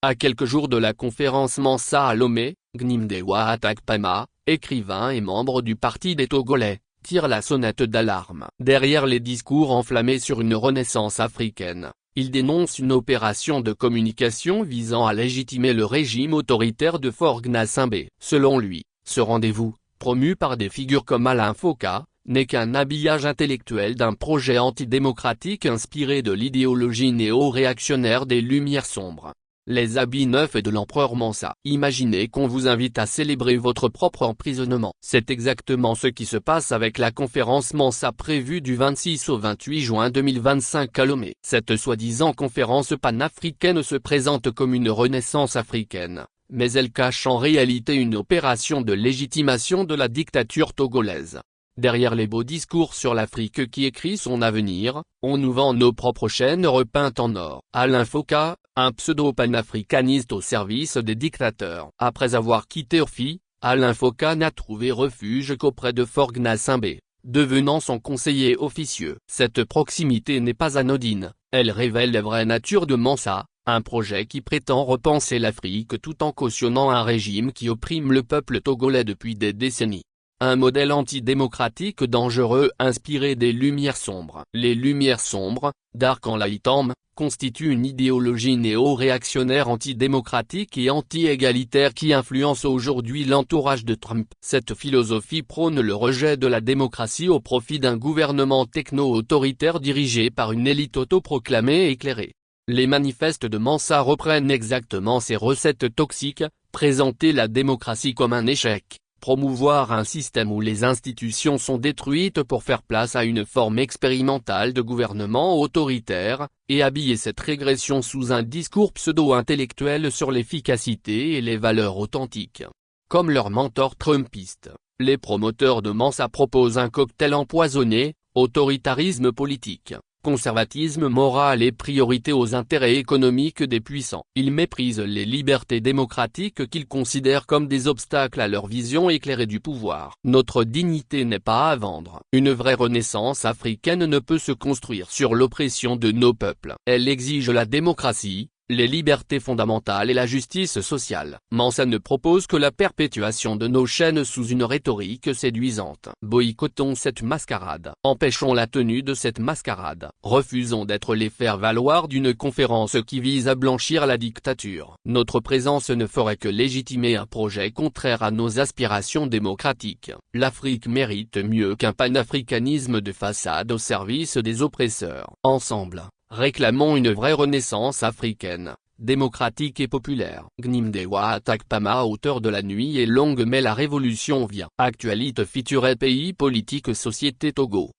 À quelques jours de la conférence Mansa à Lomé, Gnimdewa Atakpama, écrivain et membre du Parti des Togolais, tire la sonnette d'alarme. Derrière les discours enflammés sur une renaissance africaine, il dénonce une opération de communication visant à légitimer le régime autoritaire de Faure Gnassingbé. Selon lui, ce rendez-vous, promu par des figures comme Alain Foka, n'est qu'un habillage intellectuel d'un projet antidémocratique inspiré de l'idéologie néo-réactionnaire des Lumières sombres. Les habits neufs et de l'empereur Mansa. Imaginez qu'on vous invite à célébrer votre propre emprisonnement. C'est exactement ce qui se passe avec la conférence Mansa prévue du 26 au 28 juin 2025 à Lomé. Cette soi-disant conférence panafricaine se présente comme une renaissance africaine, mais elle cache en réalité une opération de légitimation de la dictature togolaise. Derrière les beaux discours sur l'Afrique qui écrit son avenir, on nous vend nos propres chaînes repeintes en or. Alain Foka, un pseudo-panafricaniste au service des dictateurs. Après avoir quitté Orphi, Alain Foka n'a trouvé refuge qu'auprès de Faure Gnassingbé, devenant son conseiller officieux. Cette proximité n'est pas anodine, elle révèle la vraie nature de Mansa, un projet qui prétend repenser l'Afrique tout en cautionnant un régime qui opprime le peuple togolais depuis des décennies. Un modèle antidémocratique dangereux inspiré des Lumières sombres. Les Lumières sombres, Dark Enlightenment, constituent une idéologie néo-réactionnaire antidémocratique et anti-égalitaire qui influence aujourd'hui l'entourage de Trump. Cette philosophie prône le rejet de la démocratie au profit d'un gouvernement techno-autoritaire dirigé par une élite autoproclamée et éclairée. Les manifestes de Mansa reprennent exactement ces recettes toxiques, présenter la démocratie comme un échec, promouvoir un système où les institutions sont détruites pour faire place à une forme expérimentale de gouvernement autoritaire, et habiller cette régression sous un discours pseudo-intellectuel sur l'efficacité et les valeurs authentiques. Comme leur mentor trumpiste, les promoteurs de Mansa proposent un cocktail empoisonné: autoritarisme politique, conservatisme moral et priorité aux intérêts économiques des puissants. Ils méprisent les libertés démocratiques qu'ils considèrent comme des obstacles à leur vision éclairée du pouvoir. Notre dignité n'est pas à vendre. Une vraie renaissance africaine ne peut se construire sur l'oppression de nos peuples. Elle exige la démocratie, les libertés fondamentales et la justice sociale. Mansa ne propose que la perpétuation de nos chaînes sous une rhétorique séduisante. Boycottons cette mascarade. Empêchons la tenue de cette mascarade. Refusons d'être les faire-valoir d'une conférence qui vise à blanchir la dictature. Notre présence ne ferait que légitimer un projet contraire à nos aspirations démocratiques. L'Afrique mérite mieux qu'un panafricanisme de façade au service des oppresseurs. Ensemble, réclamons une vraie renaissance africaine, démocratique et populaire. Gnimdewa Atakpama, auteur de La nuit est longue mais la révolution vient. Actualité feature pays politique société Togo.